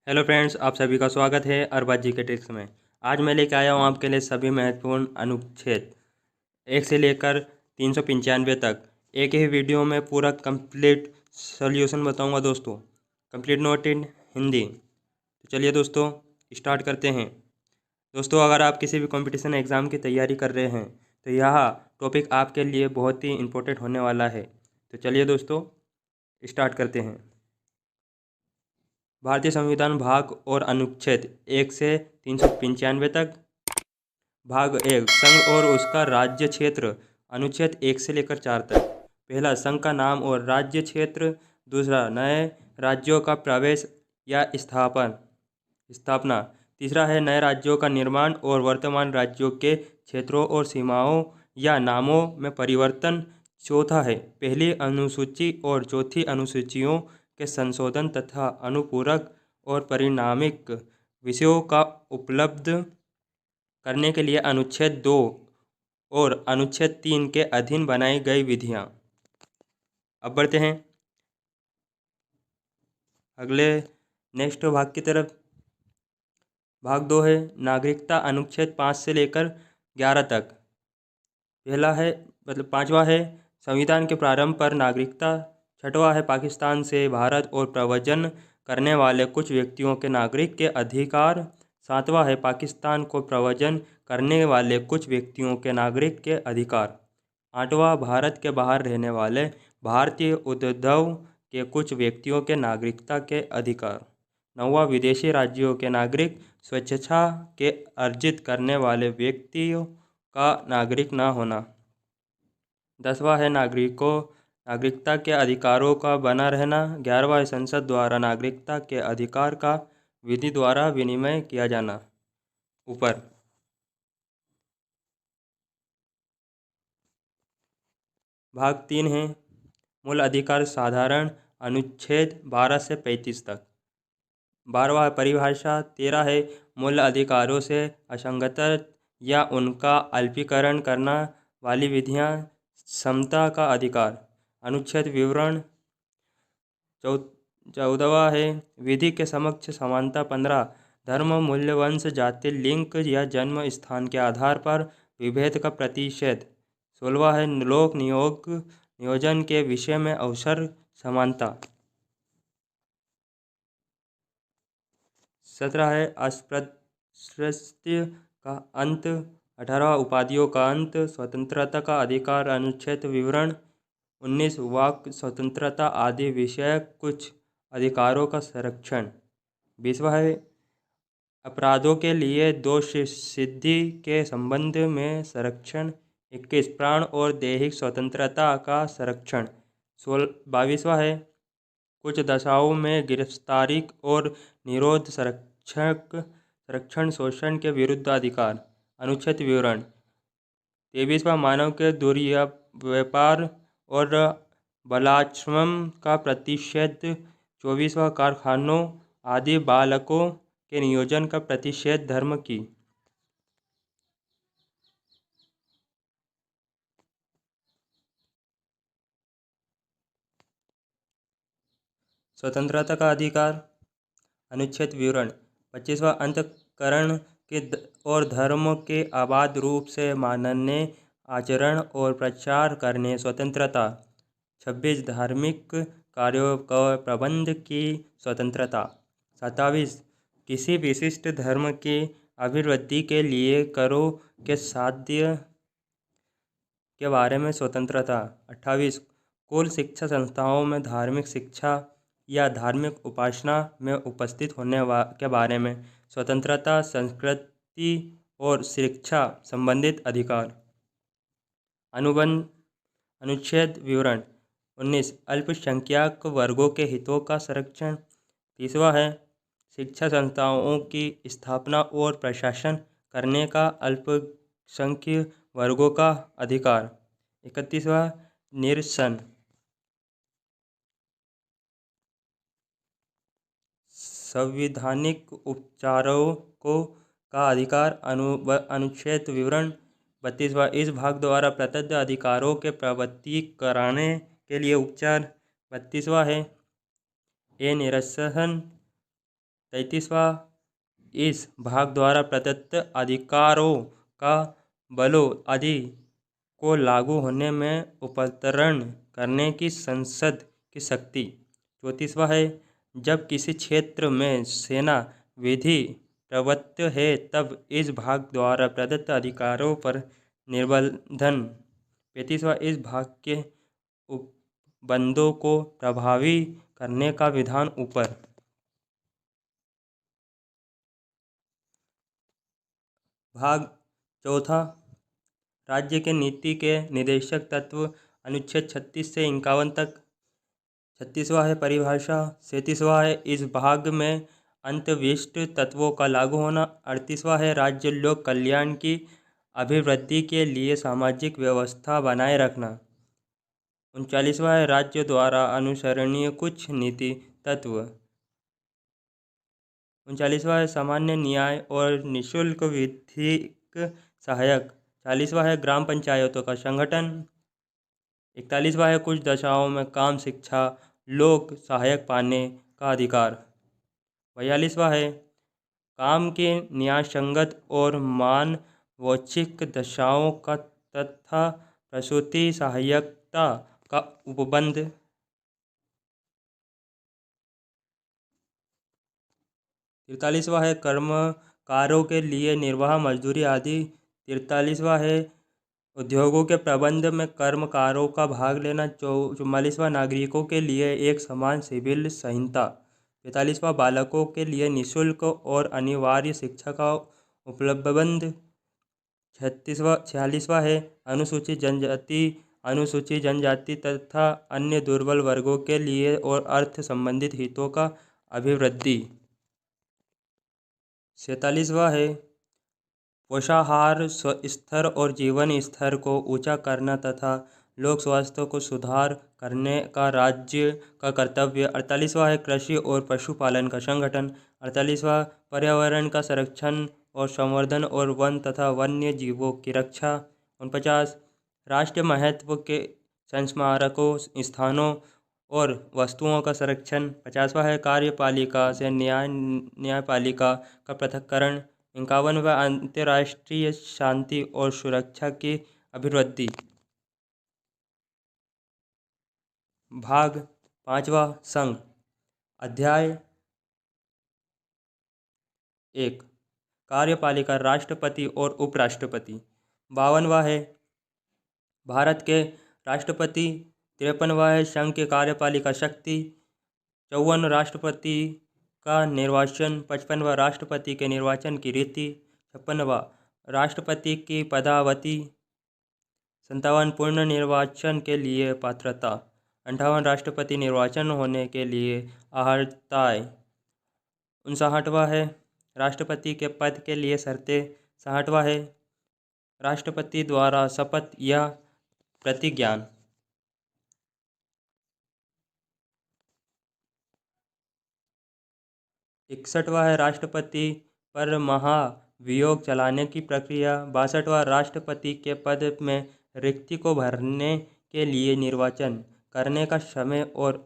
Hello friends, आप सभी का स्वागत है अरबाज जी के ट्रिक्स में। आज मैं लेके आया हूँ आपके लिए सभी महत्वपूर्ण अनुच्छेद 1 से लेकर 395 तक एक ही वीडियो में पूरा कंप्लीट सॉल्यूशन बताऊंगा दोस्तों। कंप्लीट नोट इन हिंदी। तो चलिए दोस्तों स्टार्ट करते हैं। दोस्तों, अगर आप किसी भी कंपटीशन एग्ज़ाम की तैयारी कर रहे हैं तो यह टॉपिक आपके लिए बहुत ही इम्पोर्टेंट होने वाला है। तो चलिए दोस्तों स्टार्ट करते हैं। भारतीय संविधान भाग और अनुच्छेद 1 से 395 तक। भाग 1 संघ और उसका राज्य क्षेत्र, अनुच्छेद 1 से लेकर 4 तक। पहला, संघ का नाम और राज्य क्षेत्र। दूसरा, नए राज्यों का प्रवेश या स्थापना। तीसरा है नए राज्यों का निर्माण और वर्तमान राज्यों के क्षेत्रों और सीमाओं या नामों में परिवर्तन। चौथा है पहली अनुसूची और चौथी अनुसूचियों के संशोधन तथा अनुपूरक और परिणामिक विषयों का उपलब्ध करने के लिए अनुच्छेद 2 और अनुच्छेद 3 के अधीन बनाई गई विधियाँ। अब बढ़ते हैं अगले नेक्स्ट भाग की तरफ। भाग 2 है नागरिकता, अनुच्छेद 5 से लेकर 11 तक। पहला है पांचवा है संविधान के प्रारंभ पर नागरिकता। छठवां है पाकिस्तान से भारत और प्रव्रजन करने वाले कुछ व्यक्तियों के नागरिक के अधिकार। सातवां है पाकिस्तान को प्रव्रजन करने वाले कुछ व्यक्तियों के नागरिक के अधिकार। आठवां भारत के बाहर रहने वाले भारतीय उद्भव के कुछ व्यक्तियों के नागरिकता के अधिकार। नौवां विदेशी राज्यों के नागरिक स्वेच्छा के अर्जित करने वाले व्यक्तियों का नागरिक न होना। 10वां है नागरिकता के अधिकारों का बना रहना। 11वां है संसद द्वारा नागरिकता के अधिकार का विधि द्वारा विनिमय किया जाना। ऊपर भाग 3 है मूल अधिकार साधारण, अनुच्छेद 12 से 35 तक। 12वां है परिभाषा। 13 है मूल अधिकारों से असंगत या उनका अल्पीकरण करना वाली विधियाँ। समता का अधिकार, अनुच्छेद विवरण। 14वां है विधि के समक्ष समानता। 15 धर्म, मूल्य, वंश, जाति, लिंग या जन्म स्थान के आधार पर विभेद का प्रतिषेध। 16वां है लोक नियोजन के विषय में अवसर समानता। 17 है अस्पृश्यता का अंत। 18वां उपाधियों का अंत। स्वतंत्रता का अधिकार, अनुच्छेद विवरण। 19 वाक स्वतंत्रता आदि विषयक कुछ अधिकारों का संरक्षण। 20वां है अपराधों के लिए दोष सिद्धि के संबंध में संरक्षण। 21 प्राण और दैहिक स्वतंत्रता का संरक्षण। 22वां है कुछ दशाओं में गिरफ्तारी और निरोध संरक्षण शोषण के विरुद्ध अधिकार, अनुच्छेद विवरण। 23वां मानव के दुर्व्यापार और बलात्संग का प्रतिषेध। 24वां कारखानों आदि बालकों के नियोजन का प्रतिषेध। धर्म की स्वतंत्रता का अधिकार, अनुच्छेद विवरण। 25वां अंतःकरण के और धर्म के अबाध रूप से मानने, आचरण और प्रचार करने स्वतंत्रता। 26 धार्मिक कार्यों का प्रबंध की स्वतंत्रता। 27 किसी विशिष्ट धर्म की अभिवृद्धि के लिए करों के साध्य के बारे में स्वतंत्रता। 28 कुल शिक्षा संस्थाओं में धार्मिक शिक्षा या धार्मिक उपासना में उपस्थित होने के बारे में स्वतंत्रता। संस्कृति और शिक्षा संबंधित अधिकार। अनुबंध, अनुच्छेद विवरण। 19 अल्पसंख्यक वर्गों के हितों का संरक्षण। 30वां है शिक्षा संस्थाओं की स्थापना और प्रशासन करने का अल्पसंख्यक वर्गों का अधिकार। 31वां निरसन, संवैधानिक उपचारों का अधिकार। अनुच्छेद विवरण। 32वां इस भाग द्वारा प्रदत्त अधिकारों के प्रवर्ति कराने के लिए उपचार। 32वां है निरसन 33वां इस भाग द्वारा प्रदत्त अधिकारों का बलों आदि को लागू होने में उपकरण करने की संसद की शक्ति। 34वां है जब किसी क्षेत्र में सेना विधि प्रवृत्त है तब इस भाग द्वारा प्रदत्त अधिकारों पर निर्बंधन। 35वां इस भाग के उपबंधों को प्रभावी करने का विधान ऊपर। भाग चौथा राज्य के नीति के निर्देशक तत्व अनुच्छेद 36 से 51 तक। 36वां है परिभाषा। 37वां है इस भाग में अंतर्विष्ट तत्वों का लागू होना। 38वां है राज्य लोक कल्याण की अभिवृद्धि के लिए सामाजिक व्यवस्था बनाए रखना। 39वां है राज्य द्वारा अनुसरणीय कुछ नीति तत्व। 39वां है सामान्य न्याय और निःशुल्क विधिक सहायक। 40वां है ग्राम पंचायतों का संगठन। 41वां है कुछ दशाओं में काम शिक्षा लोक सहायक पाने का अधिकार। 42वां है काम की न्यायसंगत और मानवोचित दशाओं का तथा प्रसूति सहायकता का उपबंध। 43वां है कर्मकारों के लिए निर्वाह मजदूरी आदि। 43वां है उद्योगों के प्रबंध में कर्मकारों का भाग लेना। 44वां नागरिकों के लिए एक समान सिविल संहिता। 45वां बालकों के लिए निःशुल्क और अनिवार्य शिक्षा का उपलब्ध। 46वां है अनुसूचित जनजाति तथा अन्य दुर्बल वर्गों के लिए और अर्थ संबंधित हितों का अभिवृद्धि। 47वां है पोषाहार स्तर और जीवन स्तर को ऊंचा करना तथा लोक स्वास्थ्य को सुधार करने का राज्य का कर्तव्य। 48वां है कृषि और पशुपालन का संगठन। 48वां पर्यावरण का संरक्षण और संवर्धन और वन तथा वन्य जीवों की रक्षा। 49 राष्ट्रीय महत्व के संस्मारकों स्थानों और वस्तुओं का संरक्षण। 50वां है कार्यपालिका से न्यायपालिका का पृथक्करण। 51वां अंतर्राष्ट्रीय शांति और सुरक्षा की अभिवृद्धि। भाग पांचवा संघ। अध्याय 1 कार्यपालिका राष्ट्रपति और उपराष्ट्रपति। 52वां है भारत के राष्ट्रपति। 53वां है संघ की कार्यपालिका शक्ति। 54 राष्ट्रपति का निर्वाचन। 55वां राष्ट्रपति के निर्वाचन की रीति। 56वां राष्ट्रपति की पदावधि। 57 पूर्ण निर्वाचन के लिए पात्रता। 58 राष्ट्रपति निर्वाचन होने के लिए अर्हताएँ। 59वां है राष्ट्रपति के पद के लिए शर्तें। 60वां है राष्ट्रपति द्वारा शपथ या प्रतिज्ञान। 61वां है राष्ट्रपति पर महाभियोग चलाने की प्रक्रिया। 62वां राष्ट्रपति के पद में रिक्ति को भरने के लिए निर्वाचन करने का समय और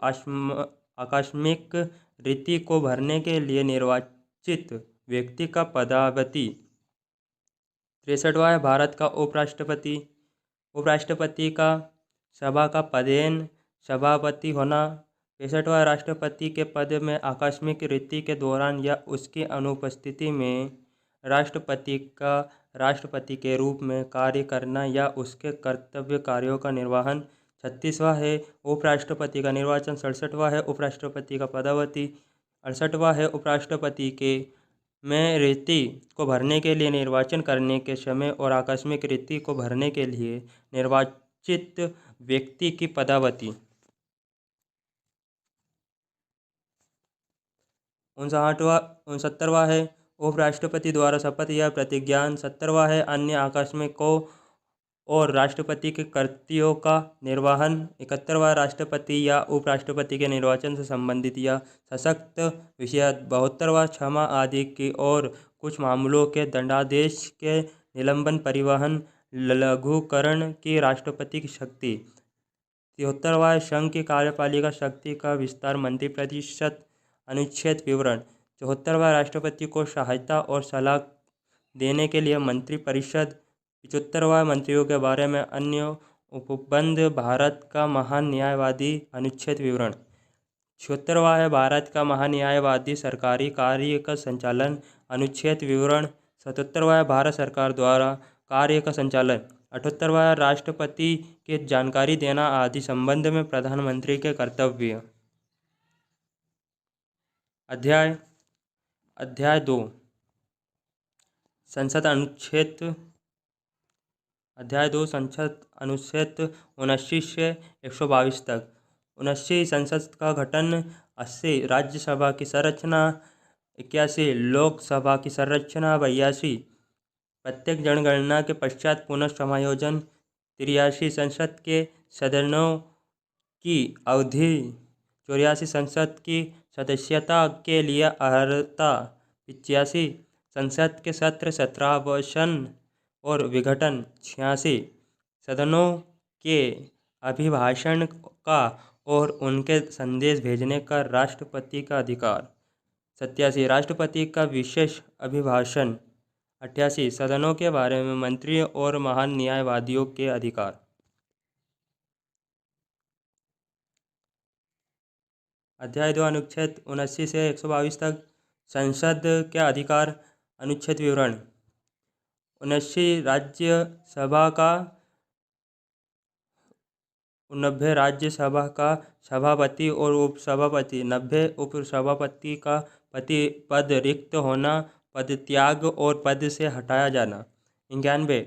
आकस्मिक रिक्ति को भरने के लिए निर्वाचित व्यक्ति का पदावधि। 63वां है भारत का उपराष्ट्रपति। उपराष्ट्रपति का सभा का पदेन सभापति होना। 65वां राष्ट्रपति के पद में आकस्मिक रीति के दौरान या उसकी अनुपस्थिति में राष्ट्रपति का राष्ट्रपति के रूप में कार्य करना या उसके कर्तव्य कार्यों का निर्वहन। 36वां है उपराष्ट्रपति का निर्वाचन। 67वां है उपराष्ट्रपति का पदावधि। 68वां है उपराष्ट्रपति के में रीति को भरने के लिए निर्वाचन करने के समय और आकस्मिक रीति को भरने के लिए निर्वाचित व्यक्ति की पदावधि। 69वां है उपराष्ट्रपति द्वारा शपथ या प्रतिज्ञान। 70वां है अन्य आकस्मिकों और राष्ट्रपति के कर्तव्यों का निर्वहन। 71वां राष्ट्रपति या उपराष्ट्रपति के निर्वाचन से संबंधित या सशक्त विषय। 72वां क्षमा आदि की और कुछ मामलों के दंडादेश के निलंबन परिवहन लघुकरण की राष्ट्रपति की शक्ति। 73वां संघ की कार्यपालिका शक्ति का विस्तार मंत्रिपरिषद अनुच्छेद विवरण। 74वां राष्ट्रपति को सहायता और सलाह देने के लिए मंत्रिपरिषद। 75वां मंत्रियों के बारे में अन्य उपबंध। भारत का महान न्यायवादी अनुच्छेद विवरण। 76वां है भारत का महान न्यायवादी सरकारी कार्य का संचालन अनुच्छेद विवरण। 77वां है भारत सरकार द्वारा कार्य का संचालन। 78वां है राष्ट्रपति के जानकारी देना आदि संबंध में प्रधानमंत्री के कर्तव्य। अध्याय 2 संसद अनुच्छेद। अध्याय 2 संसद अनुच्छेद 79 से 122 तक। 79 संसद का गठन। 80 राज्यसभा की संरचना। 81 लोकसभा की संरचना। 82 प्रत्येक जनगणना के पश्चात पुनः समायोजन। 83 संसद के सदनों की अवधि। 84 संसद की सदस्यता के लिए अर्हता। 85 संसद के सत्र 17 और विघटन। 86 सदनों के अभिभाषण का और उनके संदेश भेजने का राष्ट्रपति का अधिकार। 87 राष्ट्रपति का विशेष अभिभाषण। 88 सदनों के बारे में मंत्रियों और महान न्यायवादियों के अधिकार। अध्याय 2 अनुच्छेद 79 से 122 तक। संसद के अधिकार अनुच्छेद विवरण। 79 राज्यसभा का 90 राज्यसभा का सभापति और उपसभापति। 90 उपसभापति का पद रिक्त होना, पदत्याग और पद से हटाया जाना। 91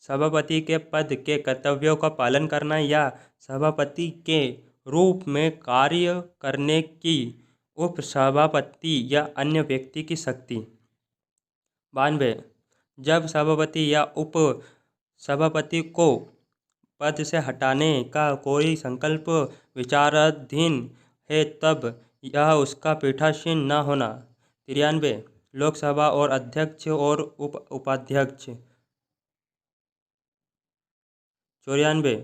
सभापति के पद के कर्तव्यों का पालन करना या सभापति के रूप में कार्य करने की उपसभापति या अन्य व्यक्ति की शक्ति। 92 जब सभापति या उप सभापति को पद से हटाने का कोई संकल्प विचाराधीन है तब यह उसका पीठासीन न होना। 93 लोकसभा और अध्यक्ष और उपाध्यक्ष। 94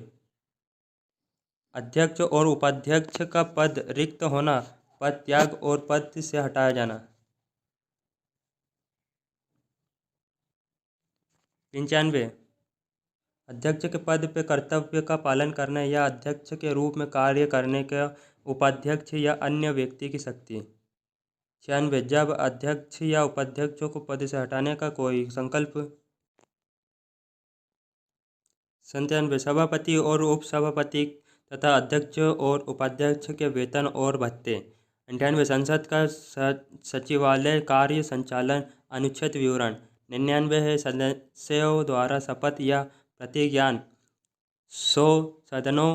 अध्यक्ष और उपाध्यक्ष का पद रिक्त होना, पद त्याग और पद से हटाया जाना। 95 अध्यक्ष के पद पे कर्तव्य का पालन करने या अध्यक्ष के रूप में कार्य करने का उपाध्यक्ष या अन्य व्यक्ति की शक्ति। 96 जब अध्यक्ष या उपाध्यक्षों को पद से हटाने का कोई संकल्प। 97 सभापति और उपसभापति तथा अध्यक्ष और उपाध्यक्ष के वेतन और भत्ते। 98 संसद का सचिवालय कार्य संचालन अनुच्छेद विवरण। 99 है सदस्यों द्वारा शपथ या प्रतिज्ञान। 100 सदनों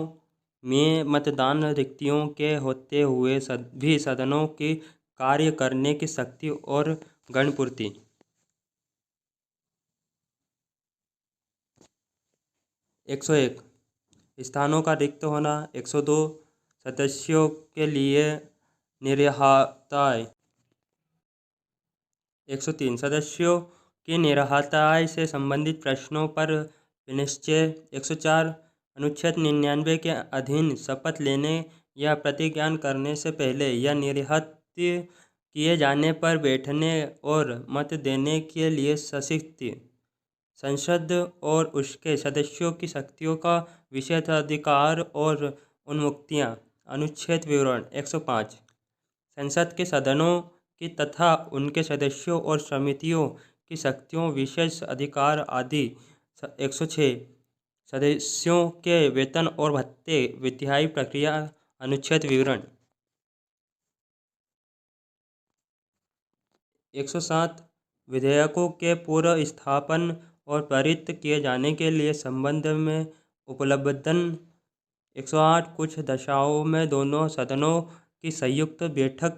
में मतदान रिक्तियों के होते हुए सभी सदनों की कार्य करने की शक्ति और गणपूर्ति। 101 स्थानों का रिक्त होना। 102 सदस्यों के लिए निरहताय। 103 सदस्यों की निरहताय से संबंधित प्रश्नों पर विनिश्चय। 104 अनुच्छेद 99 के अधीन शपथ लेने या प्रतिज्ञान करने से पहले या निरहत किए जाने पर बैठने और मत देने के लिए सशक्त संसद और उसके सदस्यों की शक्तियों का विशेषाधिकार और उन्मुक्तियां। अनुच्छेद विवरण। 105 संसद के सदनों की तथा उनके सदस्यों और समितियों की शक्तियों, विशेष अधिकार आदि। 106 सदस्यों के वेतन और भत्ते, विधायी प्रक्रिया। अनुच्छेद विवरण। 107 विधेयकों के पूर्व स्थापन और पारित किए जाने के लिए संबंध में उपलब्धन। 108 कुछ दशाओं में दोनों सदनों की संयुक्त बैठक।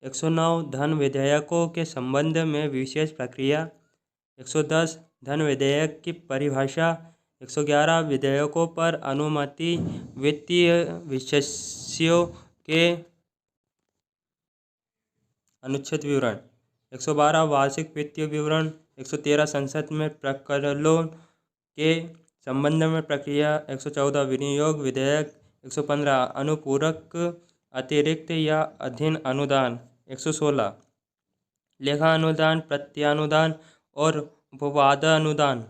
109 धन विधेयकों के संबंध में विशेष प्रक्रिया। 110 धन विधेयक की परिभाषा। 111 विधेयकों पर अनुमति, वित्तीय विषयों के। अनुच्छेद विवरण। 112 वार्षिक वित्तीय विवरण। 113 संसद में प्रकरणों के संबंध में प्रक्रिया। 114 विनियोग विधेयक। 115 अनुपूरक, अतिरिक्त या अधीन अनुदान। 116 लेखा अनुदान, प्रत्यानुदान और उपवादानुदान।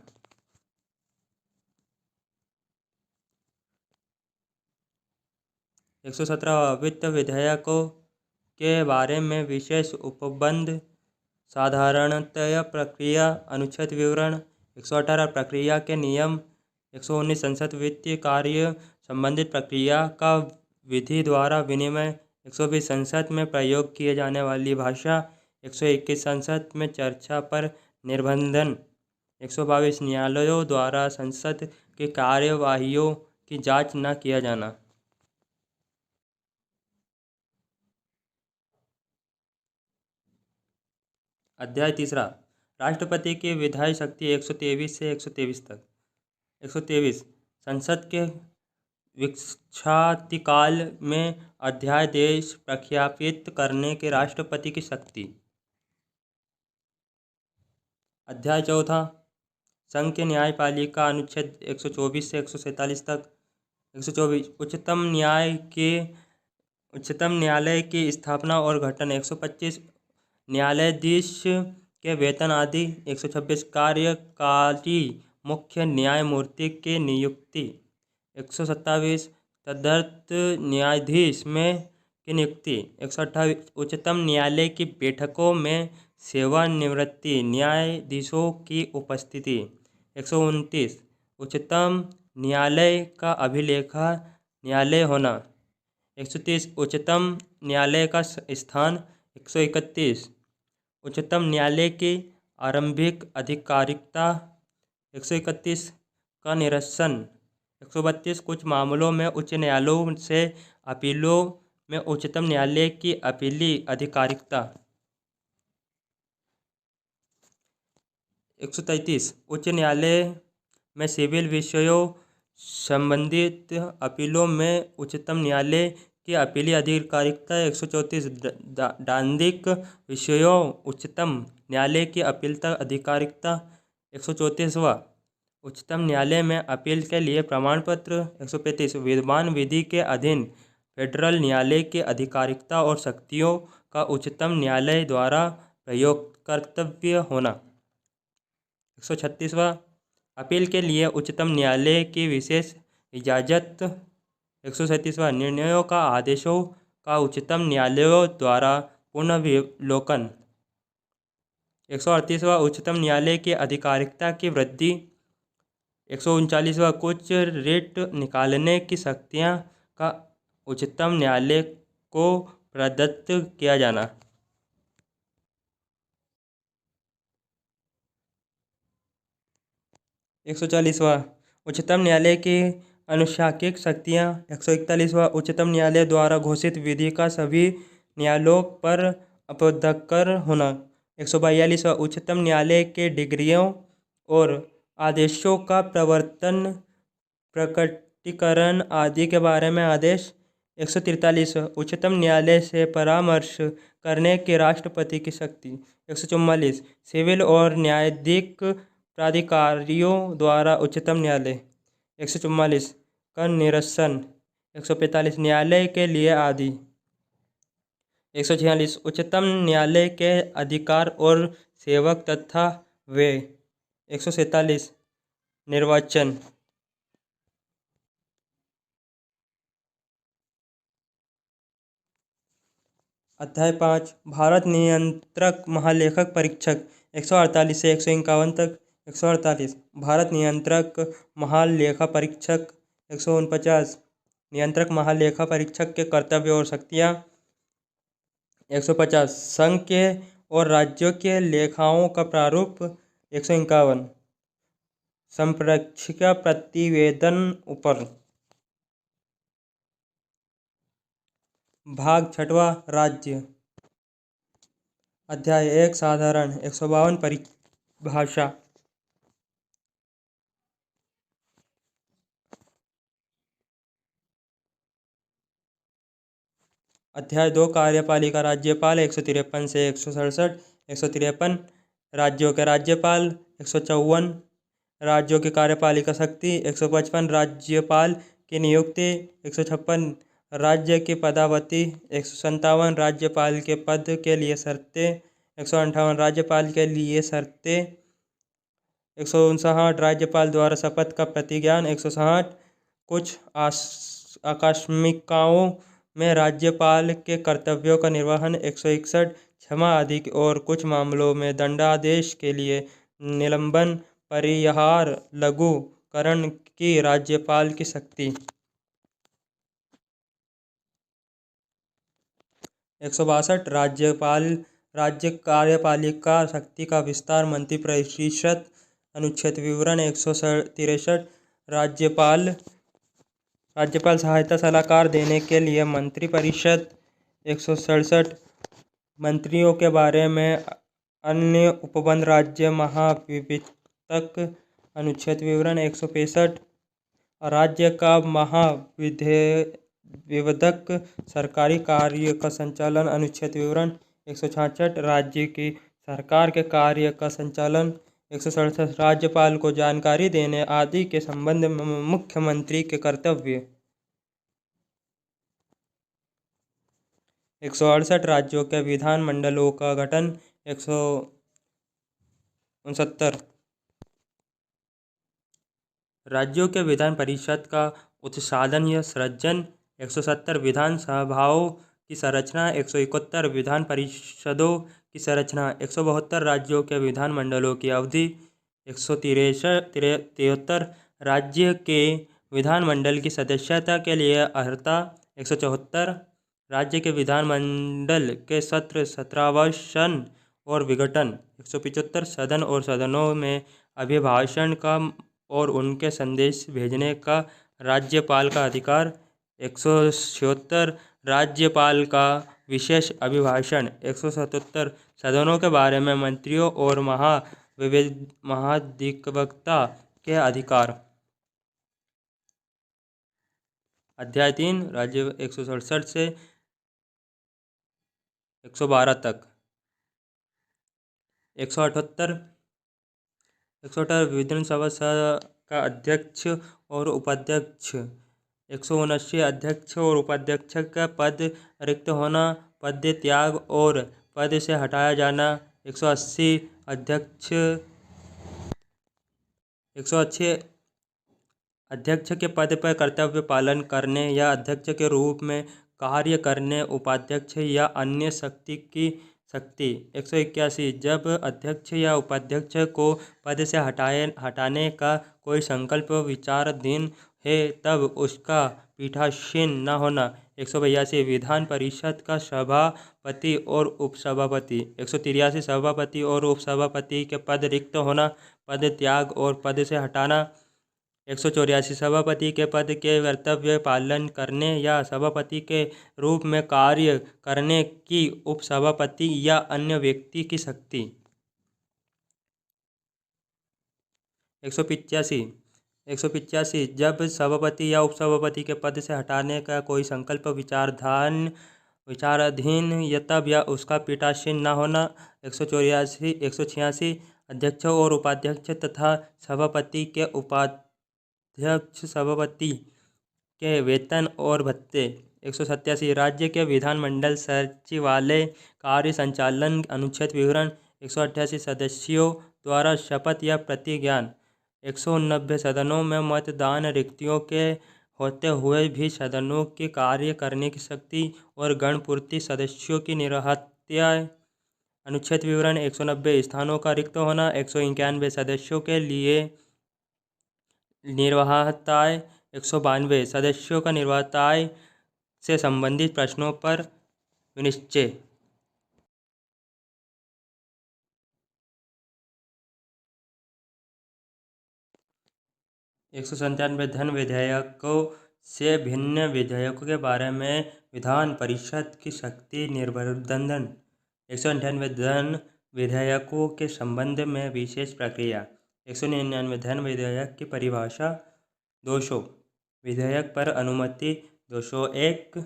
117 वित्त विधेयकों के बारे में विशेष उपबंध। साधारणतया प्रक्रिया, अनुच्छेद विवरण। 118 प्रक्रिया के नियम। 119 संसद वित्तीय कार्य संबंधित प्रक्रिया का विधि द्वारा विनिमय। 120 संसद में प्रयोग किए जाने वाली भाषा। 121 संसद में चर्चा पर निर्बंधन। 122 न्यायालयों द्वारा संसद की कार्यवाहियों की जांच न किया जाना। अध्याय 3 राष्ट्रपति की विधायी शक्ति 123 से 123 तक। 123 संसद के विपक्षाधिकाल में अध्यादेश प्रख्यापित करने के राष्ट्रपति की शक्ति। अध्याय 4 संघ की न्यायपालिका अनुच्छेद 124 से 147 तक। 124 उच्चतम न्यायालय की स्थापना और गठन। 125 न्यायाधीश के वेतन आदि। 126 कार्यकारी मुख्य न्यायमूर्ति की नियुक्ति। 127 तदर्थ न्यायाधीश की नियुक्ति। 128 उच्चतम न्यायालय की बैठकों में सेवानिवृत्त न्यायाधीशों की उपस्थिति। 129 उच्चतम न्यायालय का अभिलेखा न्यायालय होना। 130 उच्चतम न्यायालय का स्थान। 131 उच्चतम न्यायालय की आरंभिक आधिकारिकता। 131 का निरसन। 132 कुछ मामलों में उच्च न्यायालयों से अपीलों में उच्चतम न्यायालय की अपीली आधिकारिकता। 133 उच्च न्यायालय में सिविल विषयों संबंधित अपीलों में उच्चतम न्यायालय की अपीली आधिकारिकता। 134 दंडिक विषयों उच्चतम न्यायालय की अपीलता आधिकारिकता। 134वां उच्चतम न्यायालय में अपील के लिए प्रमाण पत्र। 135 विद्यमान विधि के अधीन फेडरल न्यायालय की आधिकारिकता और शक्तियों का उच्चतम न्यायालय द्वारा प्रयोग कर्तव्य होना। 136वां अपील के लिए उच्चतम न्यायालय की विशेष इजाज़त। 137वां निर्णयों का आदेशों का उच्चतम न्यायालयों द्वारा पुनर्विलोकन। 138वां उच्चतम न्यायालय की आधिकारिकता की वृद्धि। 139वां कुछ रिट निकालने की शक्तियाँ का उच्चतम न्यायालय को प्रदत्त किया जाना। 140वां उच्चतम न्यायालय की अनुशासनिक शक्तियाँ। 141वां उच्चतम न्यायालय द्वारा घोषित विधि का सभी न्यायालयों पर अपवादकर होना। 142वां उच्चतम न्यायालय के डिग्रियों और आदेशों का प्रवर्तन, प्रकटीकरण आदि के बारे में आदेश। 143 उच्चतम न्यायालय से परामर्श करने की राष्ट्रपति की शक्ति। 144 सिविल और न्यायिक प्राधिकारियों द्वारा उच्चतम न्यायालय। 144 का निरसन। 145 न्यायालय के लिए आदि। 146 उच्चतम न्यायालय के अधिकार और सेवक तथा वे। 147 निर्वाचन। अध्याय 5 भारत नियंत्रक महालेखक परीक्षक। 148 से 151 तक। 148 भारत नियंत्रक महालेखा परीक्षक। 149 नियंत्रक महालेखा परीक्षक के कर्तव्य और शक्तियाँ। 150 संघ के और राज्यों के लेखाओं का प्रारूप। 151 संप्रेक्षिका प्रतिवेदन ऊपर। भाग 6वां राज्य। अध्याय 1 साधारण। 152 परिभाषा। अध्याय 2 कार्यपालिका राज्यपाल। 153 से 167। 153 राज्यों के राज्यपाल। 154 राज्यों की कार्यपालिका शक्ति। 155 राज्यपाल की नियुक्ति। 156 राज्य की पदावधि 157 राज्यपाल के पद के लिए शर्तें 158 राज्यपाल के लिए शर्तें 159 राज्यपाल द्वारा शपथ का प्रतिज्ञान 160 कुछ आकस्मिकताओं में राज्यपाल के कर्तव्यों का निर्वहन 161 क्षमा अधिक और कुछ मामलों में दंडादेश के लिए निलंबन परिहार लघुकरण की राज्यपाल की शक्ति 162 राज्य कार्यपालिका शक्ति का विस्तार मंत्रिपरिषद अनुच्छेद विवरण 163 राज्यपाल सहायता सलाहकार देने के लिए मंत्रिपरिषद 167 मंत्रियों के बारे में अन्य उपबंध राज्य महावितरक अनुच्छेद विवरण 165 राज्य का महाविवेदक सरकारी कार्य का संचालन अनुच्छेद विवरण 166 राज्य की सरकार के कार्य का संचालन 167 राज्यपाल को जानकारी देने आदि के संबंध में मुख्यमंत्री के कर्तव्य 168 राज्यों के विधानमंडलों का गठन 169 राज्यों के विधान परिषद का उत्साधन या सृजन 170 विधानसभाओं की संरचना 171 विधान परिषदों की संरचना 172 राज्यों के विधानमंडलों की अवधि 173 राज्य के विधानमंडल की सदस्यता के लिए अर्हता 174 राज्य के विधानमंडल के सत्र 17वां और विघटन 175 सदन और सदनों में अभिभाषण का और उनके संदेश भेजने का राज्यपाल का अधिकार 176 राज्यपाल का विशेष अभिभाषण 177 सदनों के बारे में मंत्रियों और महाधिवक्ता के अधिकार अध्याय 3 राज्य 167 से 112 तक 178 विधानसभा का अध्यक्ष और उपाध्यक्ष 179 अध्यक्ष और उपाध्यक्ष का पद रिक्त होना पद त्याग और पद से हटाया जाना 180 अध्यक्ष के पद पर कर्तव्य पालन करने या अध्यक्ष के रूप में कार्य करने उपाध्यक्ष या अन्य शक्ति 181 जब अध्यक्ष या उपाध्यक्ष को पद से हटाने का कोई संकल्प विचाराधीन है तब उसका पीठासीन न होना 182 विधान परिषद का सभापति और उपसभापति 183 सभापति और उपसभापति के पद रिक्त होना पद त्याग और पद से हटाना 184 सभापति के पद के कर्तव्य पालन करने या सभापति के रूप में कार्य करने की उपसभापति या अन्य व्यक्ति की शक्ति 185 जब सभापति या उपसभापति के पद से हटाने का कोई संकल्प विचाराधीन या तब या उसका पीठासीन न होना 186 अध्यक्ष और उपाध्यक्ष तथा सभापति के उपाध्यक्ष सभापति के वेतन और भत्ते 187 राज्य के विधानमंडल सचिवालय कार्य संचालन अनुच्छेद विवरण 188 सदस्यों द्वारा शपथ या प्रतिज्ञान 190 सदनों में मतदान रिक्तियों के होते हुए भी सदनों के कार्य करने की शक्ति और गणपूर्ति सदस्यों की निरहत्या अनुच्छेद विवरण 190 स्थानों का रिक्त होना 191 सदस्यों के लिए निर्वाहताएँ 192 सदस्यों का निर्वाहताएँ से संबंधित प्रश्नों पर विनिश्चय 197 धन विधेयकों से भिन्न विधेयकों के बारे में विधान परिषद की शक्ति निर्बंधन 198 धन विधेयकों के संबंध में विशेष प्रक्रिया 199 धन विधेयक की परिभाषा 200 विधेयक पर अनुमति 201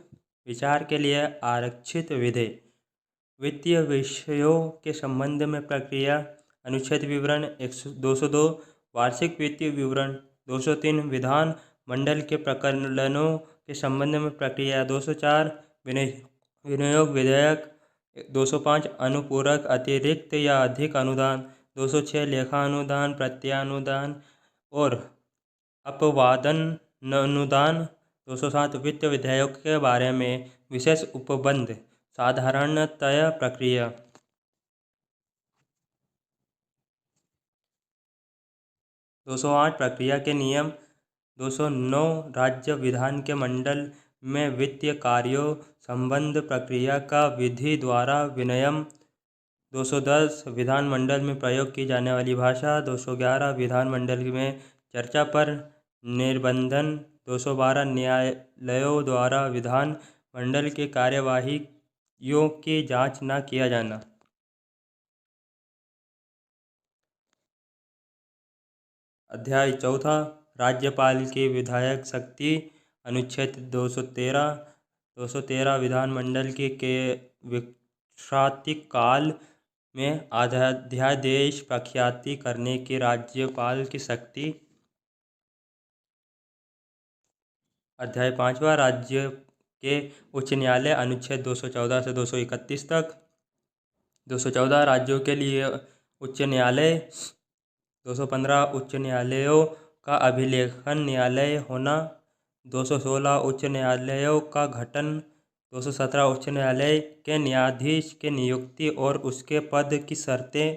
विचार के लिए आरक्षित विधेय वित्तीय विषयों के संबंध में प्रक्रिया अनुच्छेद विवरण 202 वार्षिक वित्तीय विवरण 203 विधान मंडल के प्रकरणों के संबंध में प्रक्रिया। 204 विनियोग विधेयक। 205 अनुपूरक अतिरिक्त या अधिक अनुदान। 206 लेखा अनुदान, प्रत्यानुदान और अपवादन अनुदान। 207 वित्त विधेयक के बारे में विशेष उपबंध। साधारणतया प्रक्रिया। 208 प्रक्रिया के नियम। 209 राज्य विधान के मंडल में वित्तीय कार्यों संबंध प्रक्रिया का विधि द्वारा विनियम। 210 विधानमंडल में प्रयोग की जाने वाली भाषा। 211 विधानमंडल में चर्चा पर निर्बंधन। 212 न्यायालयों द्वारा विधान मंडल की कार्यवाहियों की जांच न किया जाना। अध्याय 4 राज्यपाल की विधायक शक्ति। अनुच्छेद 213 विधानमंडल के विश्रांतिक काल में अध्यादेश प्रख्यात करने की राज्यपाल की शक्ति। अध्याय 5 राज्य के उच्च न्यायालय। अनुच्छेद 214 से 231 तक। 214 राज्यों के लिए उच्च न्यायालय। 215 उच्च न्यायालयों का अभिलेखन न्यायालय होना। 216 उच्च न्यायालयों का गठन। 217 उच्च न्यायालय के न्यायाधीश की नियुक्ति और उसके पद की शर्तें।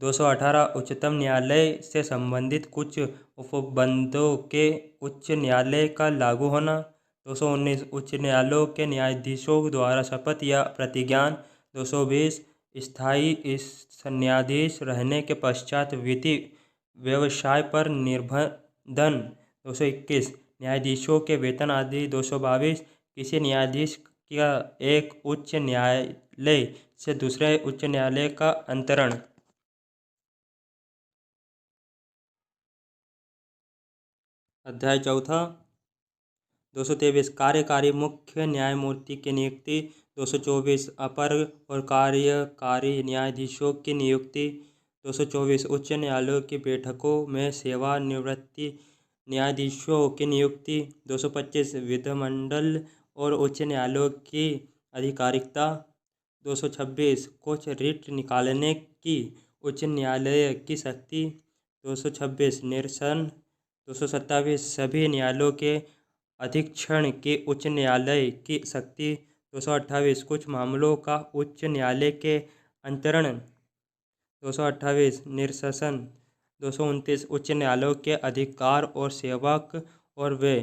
218 उच्चतम न्यायालय से संबंधित कुछ उपबंधों के उच्च न्यायालय का लागू होना। 219 उच्च न्यायालयों के न्यायाधीशों द्वारा शपथ या प्रतिज्ञान। 220 स्थायी न्यायाधीश रहने के पश्चात विधि व्यवसाय पर निर्बंधन। 221 न्यायाधीशों के वेतन आदि। 222 किसी न्यायाधीश का एक उच्च न्यायालय से दूसरे उच्च न्यायालय का अंतरण। अध्याय 4 223 कार्यकारी मुख्य न्यायमूर्ति की नियुक्ति। 224 अपर और कार्यकारी न्यायाधीशों की नियुक्ति। 224 उच्च न्यायालयों की बैठकों में सेवानिवृत्त न्यायाधीशों की नियुक्ति। 225 विधिमंडल और उच्च न्यायालयों की आधिकारिकता। 226 कुछ रिट निकालने की उच्च न्यायालय की शक्ति। 226 निरसन। 227 सभी न्यायालयों के अधीक्षण की उच्च न्यायालय की शक्ति। 228 कुछ मामलों का उच्च न्यायालय के अंतरण। 228 निरसन। 229 उच्च न्यायालयों के अधिकार और सेवक और वे।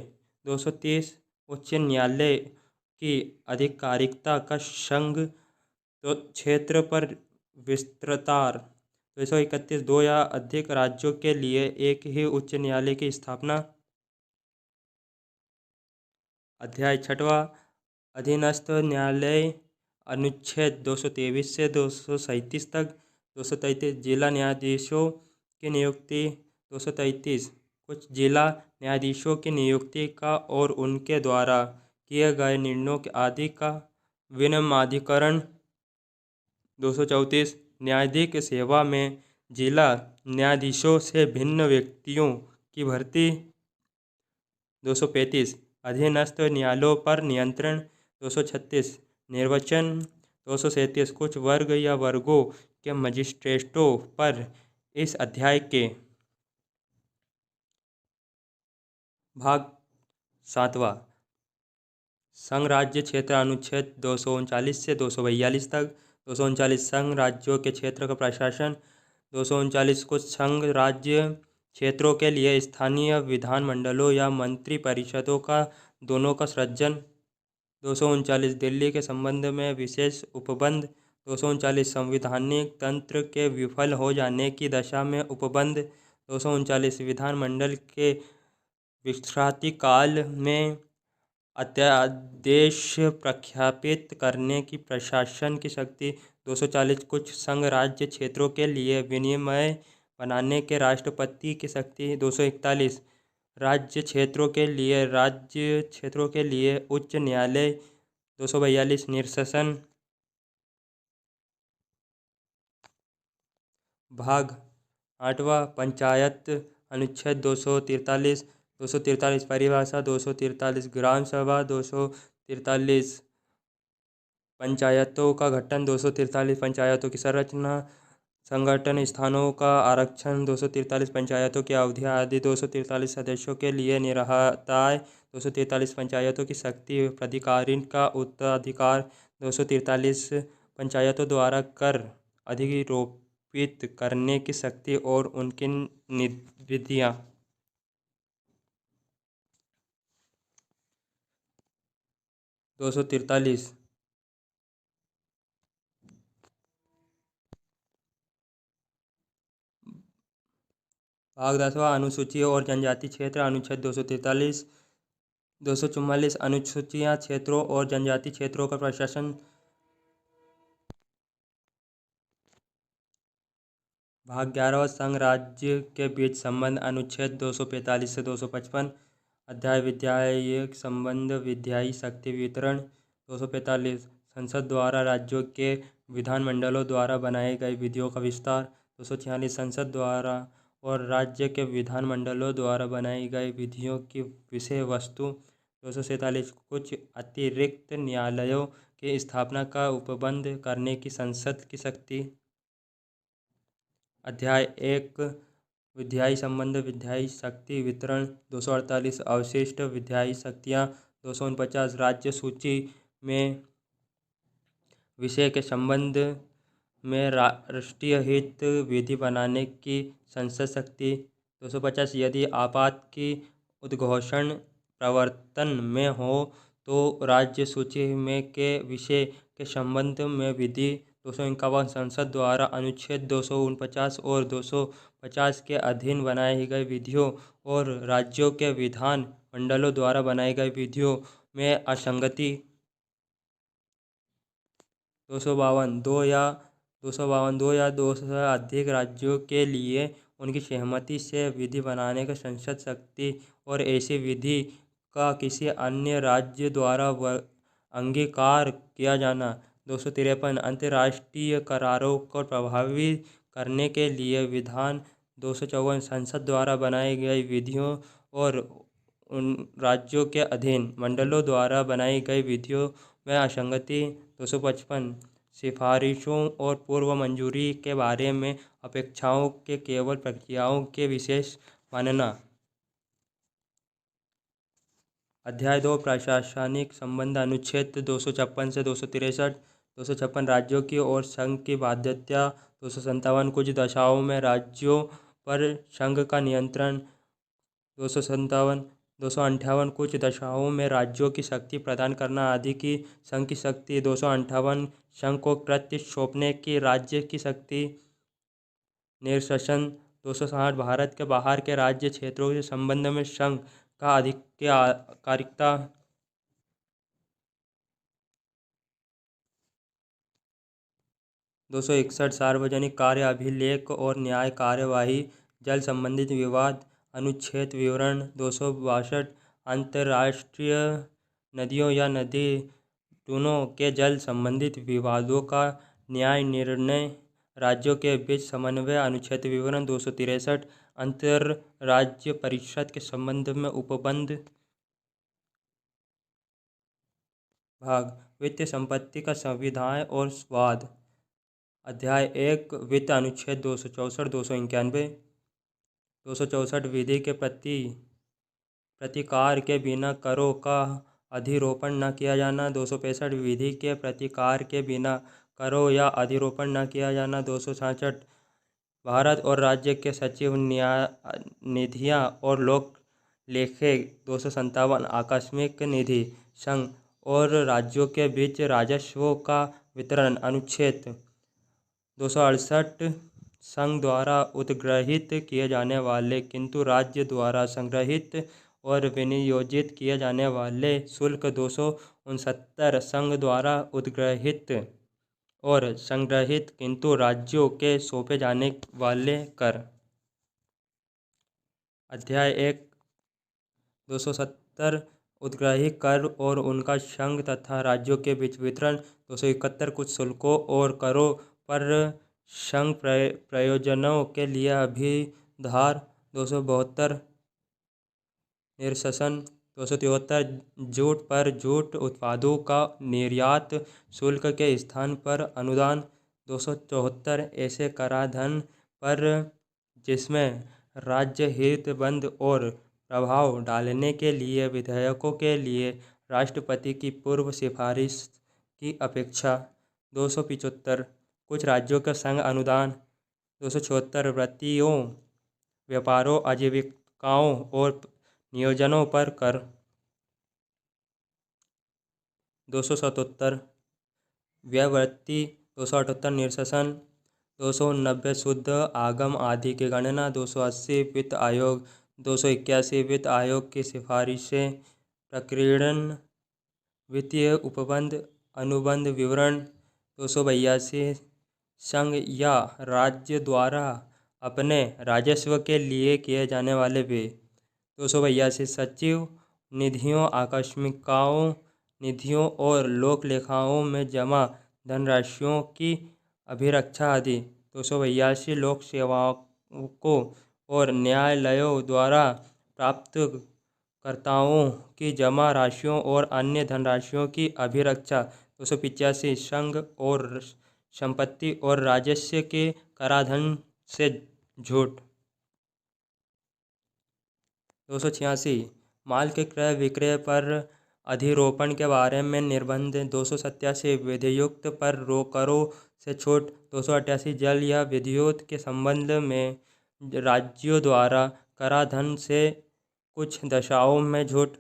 230 उच्च न्यायालय की आधिकारिकता का संघ तो क्षेत्र पर विस्तार। 231 दो या अधिक राज्यों के लिए एक ही उच्च न्यायालय की स्थापना। अध्याय 6 अधीनस्थ न्यायालय। अनुच्छेद 223 से 237 तक। 233 जिला न्यायाधीशों की नियुक्ति। 233 कुछ जिला न्यायाधीशों की नियुक्ति का और उनके द्वारा किए गए निर्णयों आदि का विनियमाधिकरण। 234 न्यायाधीश सेवा में जिला न्यायाधीशों से भिन्न व्यक्तियों की भर्ती। 235 अधीनस्थ न्यायालयों पर नियंत्रण। 236 निर्वाचन। 237 कुछ वर्ग या वर्गों के मजिस्ट्रेटों पर। इस अध्याय के भाग 7 संघ राज्य क्षेत्र। अनुच्छेद 239 से 242 तक। 239 संघ राज्यों के क्षेत्र का प्रशासन। 239 कुछ संघ राज्य क्षेत्रों के लिए स्थानीय विधानमंडलों या मंत्री परिषदों का दोनों का सृजन। 239 दिल्ली के संबंध में विशेष उपबंध। 239 संवैधानिक तंत्र के विफल हो जाने की दशा में उपबंध। 239 विधानमंडल के विश्रांति काल में अध्यादेश प्रख्यापित करने की प्रशासन की शक्ति। 240 कुछ संघ राज्य क्षेत्रों के लिए विनियम बनाने के राष्ट्रपति की शक्ति। 241 राज्य क्षेत्रों के लिए उच्च न्यायालय। 242 निरसन। भाग 8 पंचायत। अनुच्छेद 243 243 परिभाषा, 243 ग्राम सभा, 243 पंचायतों का गठन, 243 पंचायतों की संरचना, संगठन स्थानों का आरक्षण, 243 पंचायतों की अवधि आदि, 243 सदस्यों के लिए निरहताय, 243 पंचायतों की शक्ति, प्राधिकारिण का उत्तराधिकार, 243 पंचायतों द्वारा कर अधिरोपित करने की शक्ति और उनकी विधियाँ। 243 भाग 10वां अनुसूची और जनजाति क्षेत्र, अनुच्छेद 243 244 अनुसूचियाँ क्षेत्रों और जनजाति क्षेत्रों का प्रशासन। भाग 11वां संघ राज्य के बीच संबंध, अनुच्छेद 245 से 255। अध्याय विधायक संबंध, विधायी शक्ति वितरण। 245 संसद द्वारा राज्यों के विधानमंडलों द्वारा बनाई गई विधियों का विस्तार। 246 संसद द्वारा और राज्य के विधानमंडलों द्वारा बनाई गई विधियों की विषय वस्तु। 247 कुछ अतिरिक्त न्यायालयों की स्थापना का उपबंध करने की संसद की शक्ति। अध्याय 1 विधायी संबंध, विधायी शक्ति वितरण। 248 अवशिष्ट विधायी शक्तियाँ। 249 राज्य सूची में विषय के संबंध में राष्ट्रीय हित विधि बनाने की संसद शक्ति। 250 यदि आपात की उद्घोषण प्रवर्तन में हो तो राज्य सूची में के विषय के संबंध में विधि। 251 संसद द्वारा अनुच्छेद 249 और 250 के अधीन बनाई गई विधियों और राज्यों के विधान मंडलों द्वारा बनाई गई विधियों में असंगति। 252 दो या दो से अधिक राज्यों के लिए उनकी सहमति से विधि बनाने की संसद शक्ति और ऐसी विधि का किसी अन्य राज्य द्वारा अंगीकार किया जाना। 253 अंतर्राष्ट्रीय करारों को प्रभावी करने के लिए विधान। 254 संसद द्वारा बनाई गई विधियों और उन राज्यों के अधीन मंडलों द्वारा बनाई गई विधियों में असंगति। 255 सिफारिशों और पूर्व मंजूरी के बारे में अपेक्षाओं के केवल प्रक्रियाओं के विशेष मानना। अध्याय 2 प्रशासनिक संबंध, अनुच्छेद 256 से 263। 256 राज्यों की और संघ की बाध्यता। 257 कुछ दशाओं में राज्यों पर संघ का नियंत्रण। 258 कुछ दशाओं में राज्यों की शक्ति प्रदान करना आदि की संघ की शक्ति। 258 संघ को कृत्य सौंपने की राज्य की शक्ति। निष्कर्षण। 260 भारत के बाहर के राज्य क्षेत्रों के संबंध में संघ का आधिकारिकता। 261 सार्वजनिक कार्य अभिलेख और न्याय कार्यवाही। जल संबंधित विवाद, अनुच्छेद विवरण। 262 अंतर्राष्ट्रीय नदियों या नदी टूनों के जल संबंधित विवादों का न्याय निर्णय, राज्यों के बीच समन्वय, अनुच्छेद विवरण। 263 अंतर्राज्य परिषद के संबंध में उपबंध। भाग वित्तीय संपत्ति का संविधान और स्वाद। अध्याय 1 वित्त, अनुच्छेद 264 291। 264 विधि के प्रतिकार के बिना करों का अधिरोपण न किया जाना। 265 विधि के प्रतिकार के बिना करों या अधिरोपण न किया जाना। 266 भारत और राज्य के सचिव, निधियाँ और लोक लेखे। 257 आकस्मिक निधि, संघ और राज्यों के बीच राजस्वों का वितरण। अनुच्छेद 268 संघ द्वारा उद्ग्रहित किए जाने वाले किंतु राज्य द्वारा संग्रहित और विनियोजित किए जाने वाले शुल्क। 269 संघ द्वारा उद्ग्रहित और संग्रहित किंतु राज्यों के सौंपे जाने वाले कर। अध्याय 1 270 उद्ग्रहित कर और उनका संघ तथा राज्यों के बीच वितरण। 271 कुछ शुल्कों और करों पर संघ प्रयोजनों के लिए अभिधार। 272 निष्कर्षण 273 जूट पर जूट उत्पादों का निर्यात शुल्क के स्थान पर अनुदान। 274 ऐसे कराधान पर जिसमें राज्य हित बंद और प्रभाव डालने के लिए विधेयकों के लिए राष्ट्रपति की पूर्व सिफारिश की अपेक्षा। 275 कुछ राज्यों का संघ अनुदान। 276 वृत्तियों, व्यापारों, आजीविकाओं और नियोजनों पर कर। 277 व्यवृत्ति। 278 निष्कर्षण। 290 शुद्ध आगम आदि की गणना। 280 वित्त आयोग। 281 वित्त आयोग की सिफारिशें, प्रकीर्णन, वित्तीय उपबंध, अनुबंध विवरण। 282 संघ या राज्य द्वारा अपने राजस्व के लिए किए जाने वाले व्यय। 282 सचिव निधियों, आकस्मिकताओं निधियों और लोक लेखाओं में जमा धनराशियों की अभिरक्षा आदि। 282 लोक सेवकों और न्यायालयों द्वारा प्राप्तकर्ताओं की जमा राशियों और अन्य धनराशियों की अभिरक्षा। 285 संघ और संपत्ति और राजस्व के कराधान से छूट। 286 माल के क्रय विक्रय पर अधिरोपण के बारे में निर्बंध। 287 विद्युत पर करों से छूट। 288 जल या विद्युत के संबंध में राज्यों द्वारा कराधान से कुछ दशाओं में छूट।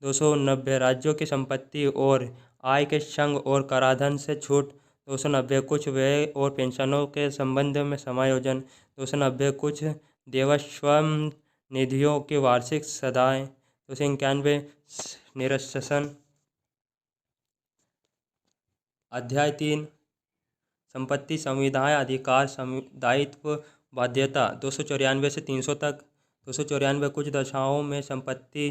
290 राज्यों की संपत्ति और आय के संघ और कराधान से छूट। 290 कुछ व्यय और पेंशनों के संबंध में समायोजन। 290 कुछ देवस्थम निधियों की वार्षिक सदाएँ। 291 निष्कर्षण। अध्याय 3 संपत्ति, संविदाएँ, अधिकार, दायित्व, बाध्यता। 294 से 300 तक। 294 कुछ दशाओं में संपत्ति,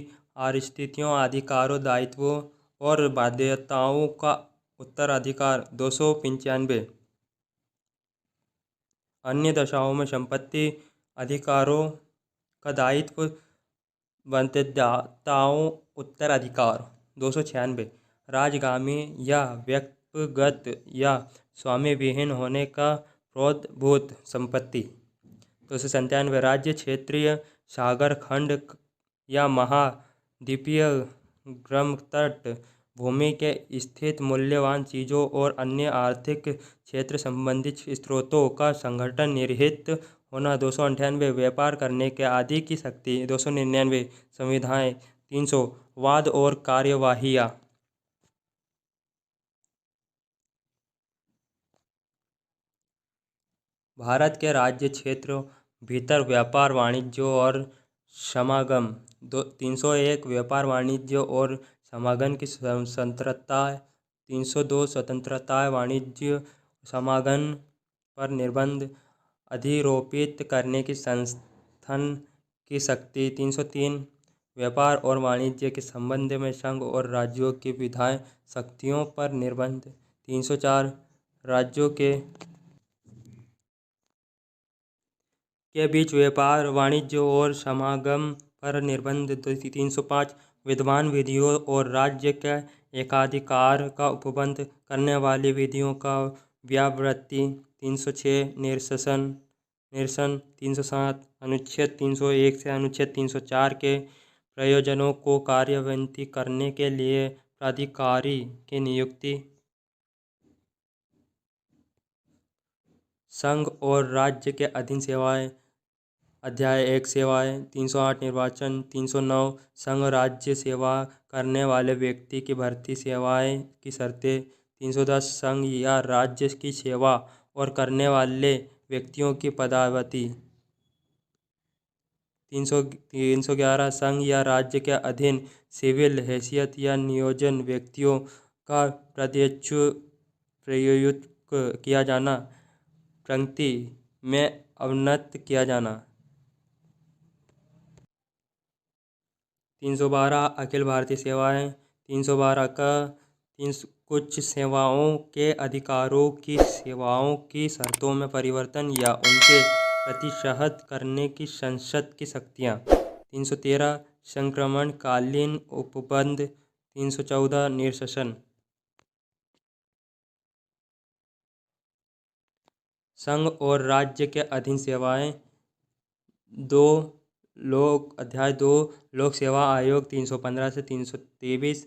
स्थितियों, अधिकारों, दायित्वों और बाध्यताओं का उत्तराधिकार। 295 अन्य दशाओं में संपत्ति, अधिकारों का दायित्व, बाध्यताओं, उत्तराधिकार। 296 राजगामी या व्यक्तिगत या स्वामी विहीन होने का प्रोद्भूत संपत्ति। 297 राज्य, क्षेत्रीय, सागर खंड या महाद्वीपीय गर्मतट भूमि के स्थित मूल्यवान चीज़ों और अन्य आर्थिक क्षेत्र संबंधी स्रोतों का संगठन निहित होना। 298 व्यापार करने के आदि की शक्ति। 299 संविधाएँ। 300 वाद और कार्यवाहियाँ। भारत के राज्य क्षेत्रों भीतर व्यापार, वाणिज्य और समागम। 301 व्यापार, वाणिज्य और समागम की स्वतंत्रता। 302 स्वतंत्रता, वाणिज्य समागम पर निर्बंध, अधिरोपित करने की संस्थान की शक्ति। 303 व्यापार और वाणिज्य के संबंध में संघ और राज्यों की विधायी शक्तियों पर निर्बंध। 304 राज्यों के बीच व्यापार, वाणिज्य और समागम पर निर्बंध। 305 विद्यमान विधियों और राज्य के एकाधिकार का उपबंध करने वाली विधियों का व्यावृत्ति। 306 निष्कर्षण। 307 अनुच्छेद 301 से अनुच्छेद 304 के प्रयोजनों को कार्यान्वित करने के लिए प्राधिकारी की नियुक्ति। संघ और राज्य के अधीन सेवाएं। अध्याय 1 सेवाएं। 308 निर्वाचन। 309 संघ राज्य सेवा करने वाले व्यक्ति की भर्ती, सेवाएं की शर्तें। 310 संघ या राज्य की सेवा और करने वाले व्यक्तियों की पदावधि। 311 संघ या राज्य के अधीन सिविल हैसियत या नियोजन व्यक्तियों का प्रयुक्त किया जाना, पंक्ति में अवनत किया जाना। 312 अखिल भारतीय सेवाएं। 312 का कुछ सेवाओं के अधिकारों की सेवाओं की शर्तों में परिवर्तन या उनके प्रतिशत करने की संसद की शक्तियाँ। 313 संक्रमणकालीन उपबंध 314 निष्कर्षण। संघ और राज्य के अधीन सेवाएं। अध्याय 2 लोक सेवा आयोग 315 से 323।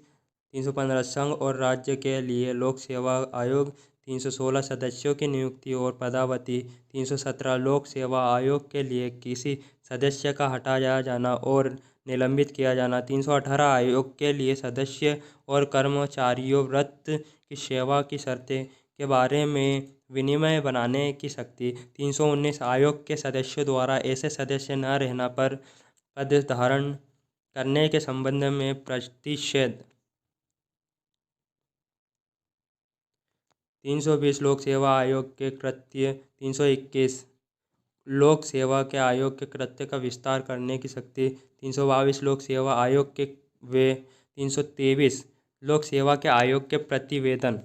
315 संघ और राज्य के लिए लोक सेवा आयोग। 316 सदस्यों की नियुक्ति और पदावधि। 317 लोक सेवा आयोग के लिए किसी सदस्य का हटाया जाना और निलंबित किया जाना। 318 आयोग के लिए सदस्य और कर्मचारियों वृत्त की सेवा की शर्तें के बारे में विनियम बनाने की शक्ति। 319 आयोग के सदस्यों द्वारा ऐसे सदस्य न रहने पर पद धारण करने के संबंध में प्रतिषेध। 320 लोक सेवा आयोग के कृत्य। 321 लोक सेवा के आयोग के कृत्य का विस्तार करने की शक्ति। 322 लोक सेवा आयोग के वे। 323 लोक सेवा के आयोग के प्रतिवेदन।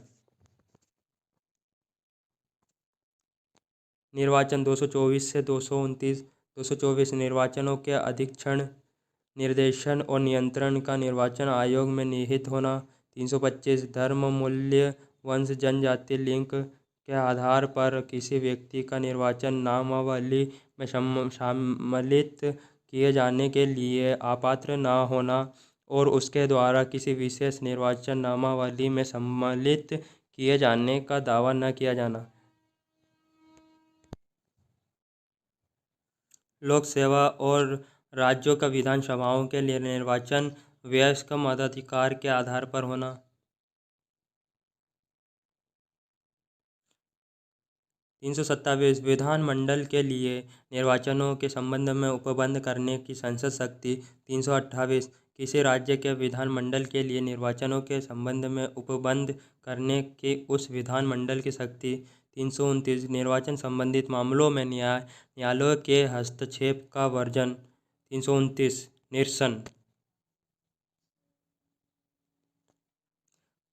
निर्वाचन 224 से 229। 224 निर्वाचनों के अधीक्षण, निर्देशन और नियंत्रण का निर्वाचन आयोग में निहित होना। 325 धर्म, मूल्य, वंश, जनजाति, लिंग के आधार पर किसी व्यक्ति का निर्वाचन नामावली में सम्मिलित किए जाने के लिए अपात्र न होना और उसके द्वारा किसी विशेष निर्वाचन नामावली में सम्मिलित किए जाने का दावा न किया जाना। लोक सेवा और राज्यों का विधानसभाओं के लिए निर्वाचन वयस्क मताधिकार के आधार पर होना। 327 विधानमंडल के लिए निर्वाचनों के संबंध में उपबंध करने की संसद शक्ति। 328 किसी राज्य के विधानमंडल के लिए निर्वाचनों के संबंध में उपबंध करने की उस विधानमंडल की शक्ति। 329 निर्वाचन संबंधित मामलों में न्यायालयों के हस्तक्षेप का वर्जन। 329 निरसन।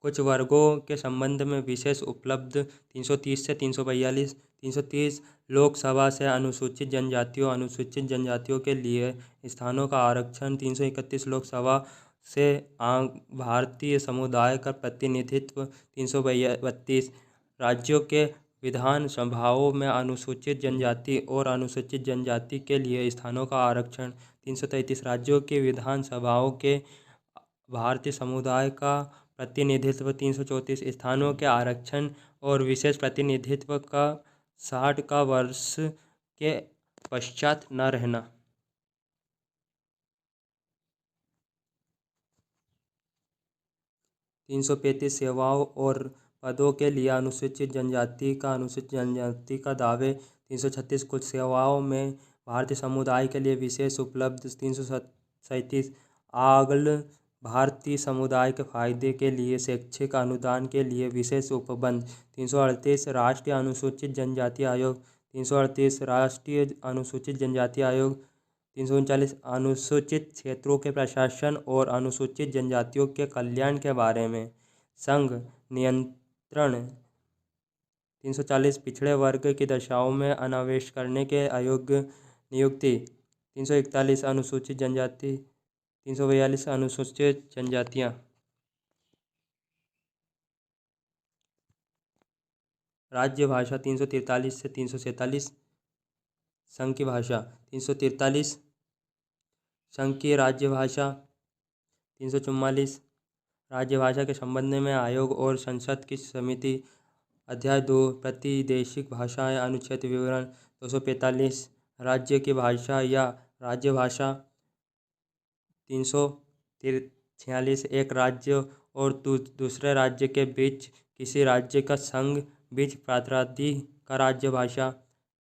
कुछ वर्गों के संबंध में विशेष उपलब्ध। 330 से 342। 330 लोकसभा से अनुसूचित जनजातियों के लिए स्थानों का आरक्षण। 331 लोकसभा से भारतीय समुदाय का प्रतिनिधित्व। 332 राज्यों के विधान सभाओं में अनुसूचित जनजाति और अनुसूचित जनजाति के लिए स्थानों का आरक्षण। 333 राज्यों की विधान सभाओं के भारतीय समुदाय का प्रतिनिधित्व। 334 स्थानों के आरक्षण और विशेष प्रतिनिधित्व का 60 का वर्ष के पश्चात न रहना। 335 सेवाओं और पदों के लिए अनुसूचित जनजाति का दावे। 336 कुछ सेवाओं में भारतीय समुदाय के लिए विशेष उपलब्ध। 337 आगल भारतीय समुदाय के फायदे के लिए शैक्षिक अनुदान के लिए विशेष उपबंध। 338 राष्ट्रीय अनुसूचित जनजाति आयोग। 338 राष्ट्रीय अनुसूचित जनजाति आयोग। 339 अनुसूचित क्षेत्रों के प्रशासन और अनुसूचित जनजातियों के कल्याण के बारे में संघ नियंत्रण। 340 पिछड़े वर्ग की दशाओं में अन्वेषण करने के आयोग नियुक्ति। 341 अनुसूचित जनजाति। 342 अनुसूचित जनजातियाँ। राज्य भाषा 343 से 347। संघ की भाषा 343 संघ की राज्य भाषा। 344 राज्य भाषा के संबंध में आयोग और संसद की समिति। अध्याय 2 प्रतिदेशिक भाषाएं अनुच्छेद विवरण। 245 राज्य की भाषा या राज्य भाषा। 346 एक राज्य और दूसरे राज्य के बीच किसी राज्य का संघ बीच प्रांताधिक का राज्य भाषा।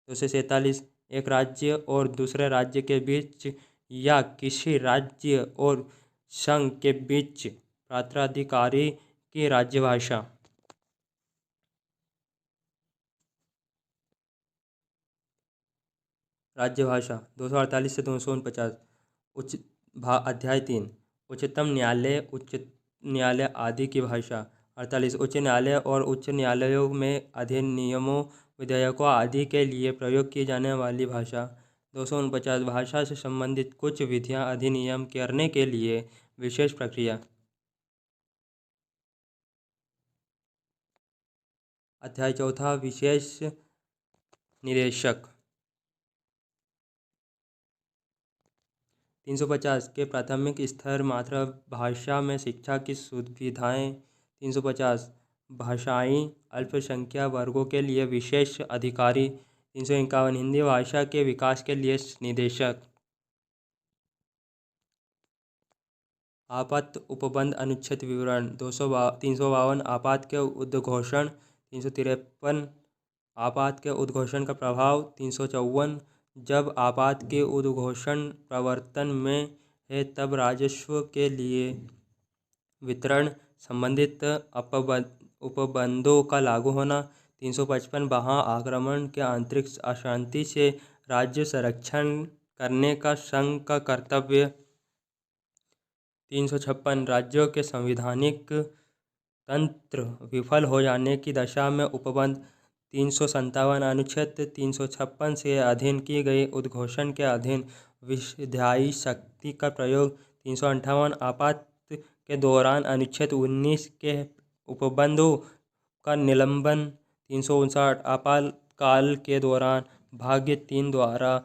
247 एक राज्य और दूसरे राज्य के बीच या किसी राज्य और संघ के बीच प्रांताधिकारी की राज्य भाषा। राज्य भाषा 248 से 249। अध्याय 3 उच्चतम न्यायालय, उच्च न्यायालय आदि की भाषा। 48 उच्च न्यायालय और उच्च न्यायालयों में अधिनियमों, विधेयकों आदि के लिए प्रयोग की जाने वाली भाषा। 249 भाषा से संबंधित कुछ विधियां अधिनियम करने के लिए विशेष प्रक्रिया। अध्याय चौथा विशेष निदेशक। 350 के प्राथमिक स्तर मातृभाषा में शिक्षा की सुविधाएं। 350 भाषाई अल्पसंख्यक वर्गों के लिए विशेष अधिकारी। 351 हिंदी भाषा के विकास के लिए निदेशक। आपात उपबंध अनुच्छेद विवरण। 352 आपात के उद्घोषण। 353 आपात के उद्घोषण का प्रभाव। 354 जब आपात के उद्घोषण प्रवर्तन में है तब राजस्व के लिए वितरण संबंधित उपबंधों का लागू होना। 355 बाह्य आक्रमण के आंतरिक अशांति से राज्य संरक्षण करने का संघ का कर्तव्य। 356 राज्यों के संवैधानिक तंत्र विफल हो जाने की दशा में उपबंध। 357 अनुच्छेद 356 से अधीन की गई उद्घोषण के अधीन विधायी शक्ति का प्रयोग। 358 आपात के दौरान अनुच्छेद 19 के उपबंधों का निलंबन। 359 आपातकाल के दौरान भाग 3 द्वारा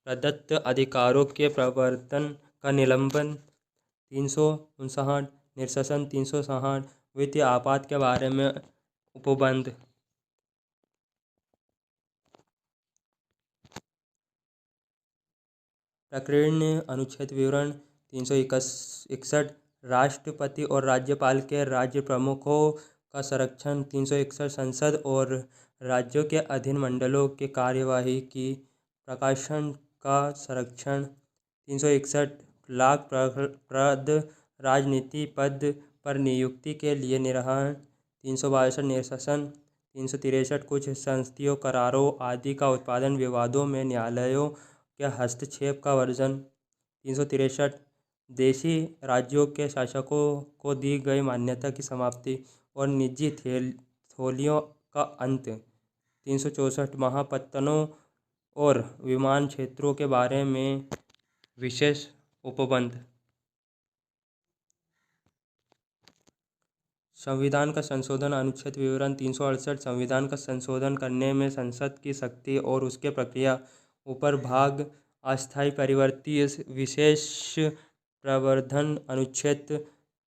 प्रदत्त अधिकारों के प्रवर्तन का निलंबन। 359 निष्कर्षण। 360 वित्तीय आपात के बारे में उपबंध। प्रकीर्णन अनुच्छेद विवरण। 361 राष्ट्रपति और राज्यपाल के राज्य प्रमुखों का संरक्षण। 361 संसद और राज्यों के अधीन मंडलों के कार्यवाही की प्रकाशन का संरक्षण। 361 लाभप्रद राजनीति पद पर नियुक्ति के लिए निर्णय। 362 निष्कर्षण। 363 कुछ संसदीय करारों आदि का उत्पादन विवादों में न्यायालयों के हस्तक्षेप का वर्जन। 363 देशी राज्यों के शासकों को दी गई मान्यता की समाप्ति और निजी थैलियों का अंत। 364 महापत्तनों और विमान क्षेत्रों के बारे में विशेष उपबंध। संविधान का संशोधन अनुच्छेद विवरण। 368 संविधान का संशोधन करने में संसद की शक्ति और उसके प्रक्रिया। ऊपर भाग अस्थायी परिवर्ती विशेष प्रवर्धन अनुच्छेद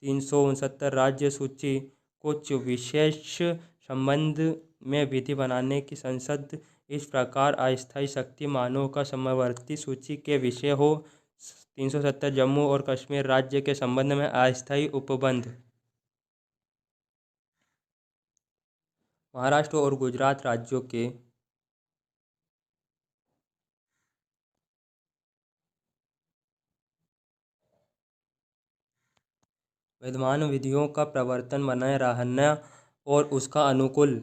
369 राज्य सूची। कुछ विशेष संबंध में विधि बनाने की संसद इस प्रकार अस्थायी शक्ति मानव का समवर्ती सूची के विषय हो। 370 जम्मू और कश्मीर राज्य के संबंध में अस्थायी उपबंध। महाराष्ट्र और गुजरात राज्यों के विद्यमान विधियों का प्रवर्तन बनाए रहना और उसका अनुकूल।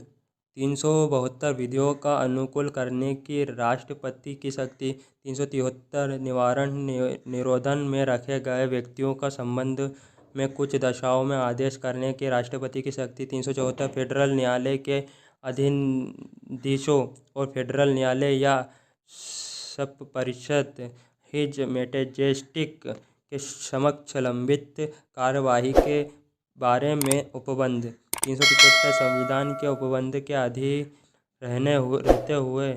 372 विधियों का अनुकूल करने की राष्ट्रपति की शक्ति। 373 निवारण निरोधन में रखे गए व्यक्तियों का संबंध में कुछ दशाओं में आदेश करने की राष्ट्रपति की शक्ति। 374 फेडरल न्यायालय के अधीनस्थों और फेडरल न्यायालय या सपरिषद हिज मैजेस्टिक के समक्ष लंबित कार्यवाही के बारे में उपबंध। 375 संविधान के उपबंध के अधीन रहते हुए